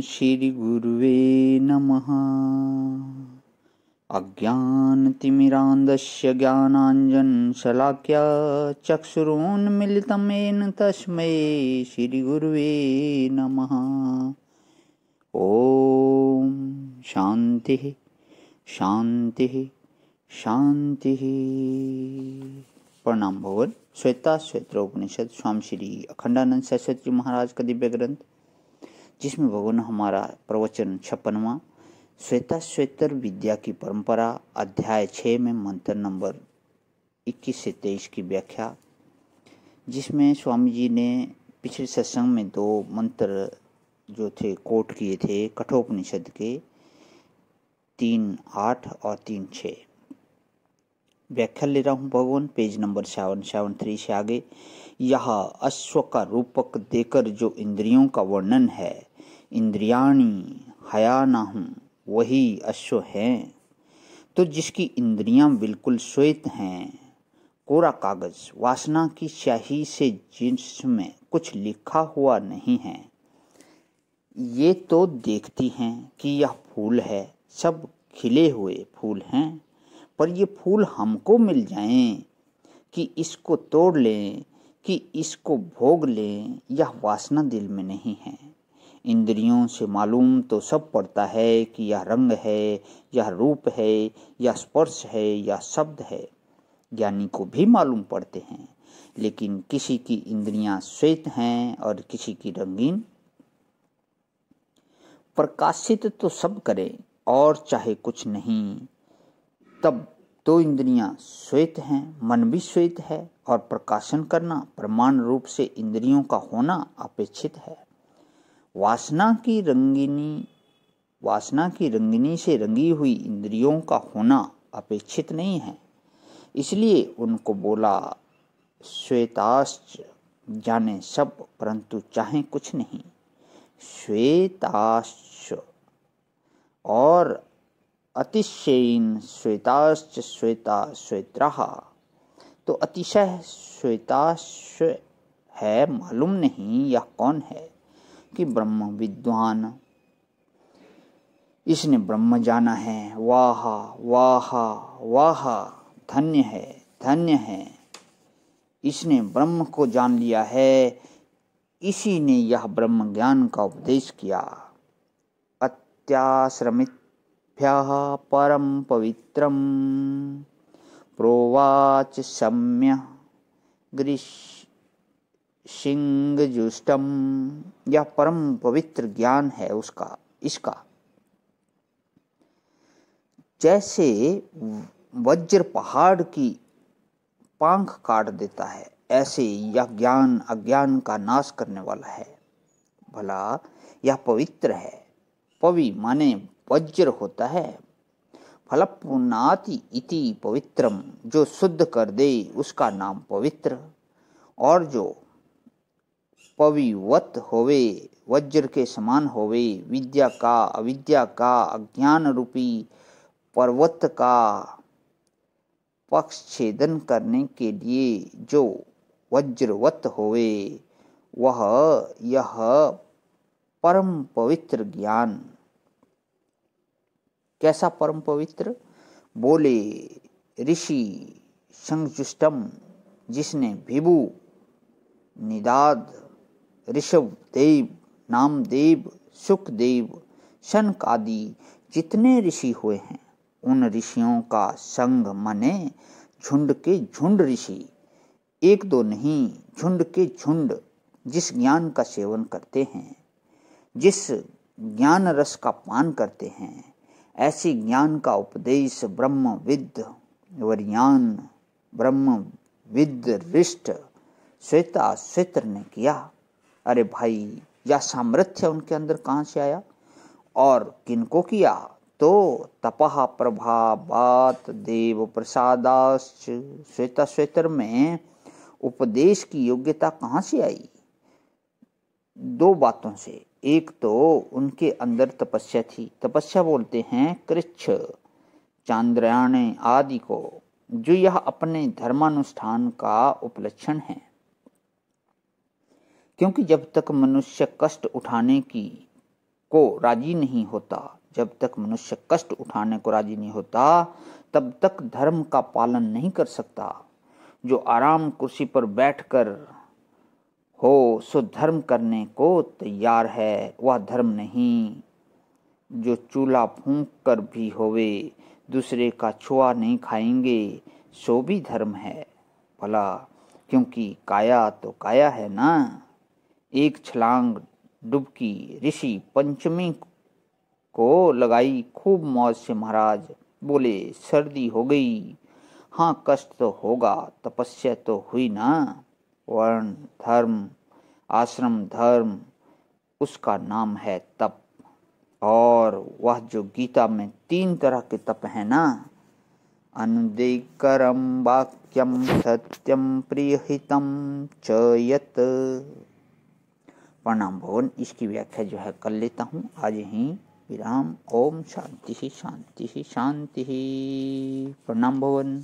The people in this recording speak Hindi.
श्री गुरुवे नमः। अज्ञानतिमिरान्धस्य ज्ञानाञ्जनशलाकया चक्षुरुन्मीलितं येन तस्मै श्रीगुरुवे नमः। ओम शांति शांति शांति। प्रणाम भगवान। श्वेता श्वेत्रोपनिषद स्वामी श्री अखंडानंद सरस्वती महाराज का दिव्य ग्रंथ, जिसमें भगवान हमारा प्रवचन 56वां श्वेता श्वेतर विद्या की परंपरा अध्याय 6 में मंत्र नंबर 21 से 23 की व्याख्या, जिसमें स्वामी जी ने पिछले सत्संग में 2 मंत्र जो थे कोट किए थे कठोपनिषद के 3:8 और 3:6। व्याख्या ले रहा हूँ भगवान, पेज नंबर 773 से आगे। यह अश्व का रूपक देकर जो इंद्रियों का वर्णन है, इंद्रियाणि हयानाहु, वही अश्व हैं। तो जिसकी इंद्रियां बिल्कुल श्वेत हैं, कोरा कागज वासना की स्याही से, जिसमें कुछ लिखा हुआ नहीं है, ये तो देखती हैं कि यह फूल है, सब खिले हुए फूल हैं, पर ये फूल हमको मिल जाएं कि इसको तोड़ लें, कि इसको भोग लें, यह वासना दिल में नहीं है। इंद्रियों से मालूम तो सब पड़ता है कि यह रंग है, यह रूप है, यह स्पर्श है, यह शब्द है। ज्ञानी को भी मालूम पड़ते हैं, लेकिन किसी की इंद्रियां श्वेत हैं और किसी की रंगीन। प्रकाशित तो सब करे और चाहे कुछ नहीं, तब 2 इंद्रियां श्वेत हैं, मन भी श्वेत है, और प्रकाशन करना प्रमाण रूप से इंद्रियों का होना अपेक्षित है। वासना की रंगिनी से रंगी हुई इंद्रियों का होना अपेक्षित नहीं है। इसलिए उनको बोला श्वेताश्च, जाने सब परंतु चाहे कुछ नहीं। श्वेताश्च और अतिशयीन श्वेताश्च श्वेता श्वेत्राः। तो अतिशय श्वेताश्व है, मालूम नहीं यह कौन है, कि ब्रह्म विद्वान, इसने ब्रह्म जाना है। वाह वाह वाह, धन्य है धन्य है, इसने ब्रह्म को जान लिया है, इसी ने यह ब्रह्म ज्ञान का उपदेश किया। अत्याश्रमिभ्यः परम पवित्रम प्रोवाच सम्यः गृह्सिंगजुष्टम। यह परम पवित्र ज्ञान है इसका। जैसे वज्र पहाड़ की पांख काट देता है, ऐसे यह ज्ञान अज्ञान का नाश करने वाला है। भला यह पवित्र है। पवि माने वज्र होता है। फलपुनाति इति पवित्रम, जो शुद्ध कर दे उसका नाम पवित्र। और जो पविवत होवे, वज्र के समान होवे, विद्या का अविद्या का अज्ञान रूपी पर्वत का पक्षछेदन करने के लिए जो वज्रवत होवे, वह यह परम पवित्र ज्ञान। कैसा परम पवित्र? बोले ऋषि संजुष्टम, जिसने विभु निदाद ऋषभ देव नामदेव सुखदेव शनक आदि जितने ऋषि हुए हैं, उन ऋषियों का संग माने झुंड के झुंड ऋषि, 1-2 नहीं, झुंड के झुंड, जिस ज्ञान का सेवन करते हैं, जिस ज्ञान रस का पान करते हैं, ऐसी ज्ञान का उपदेश ब्रह्मविद वरियान, ब्रह्मविद रिष्ट श्वेता श्वेत्र ने किया। अरे भाई, यह सामर्थ्य उनके अंदर कहाँ से आया और किनको किया? तो तपः प्रभावात देव प्रसादाश्च, श्वेता श्वेतर में उपदेश की योग्यता कहाँ से आई? 2 बातों से। एक तो उनके अंदर तपस्या थी। तपस्या बोलते हैं कृच्छ चांद्रायण आदि को, जो यह अपने धर्मानुष्ठान का उपलक्षण है। क्योंकि जब तक मनुष्य कष्ट उठाने की को राजी नहीं होता। जब तक मनुष्य कष्ट उठाने को राजी नहीं होता तब तक धर्म का पालन नहीं कर सकता। जो आराम कुर्सी पर बैठकर हो सो धर्म करने को तैयार है, वह धर्म नहीं। जो चूल्हा फूंक कर भी होवे दूसरे का छुआ नहीं खाएंगे, सो भी धर्म है भला, क्योंकि काया तो काया है ना। एक छलांग डुबकी ऋषि पंचमी को लगाई खूब मौज से। महाराज बोले, सर्दी हो गई। हाँ, कष्ट तो होगा, तपस्या तो हुई ना। वर्ण धर्म, आश्रम धर्म, उसका नाम है तप। और वह जो गीता में 3 तरह के तप है ना, अनुदेकरम वाक्यम सत्यम प्रियहितम च यत। प्रणाम भवन। इसकी व्याख्या जो है कर लेता हूँ आज ही विराम। ओम शांति शांति शांति। प्रणाम भवन।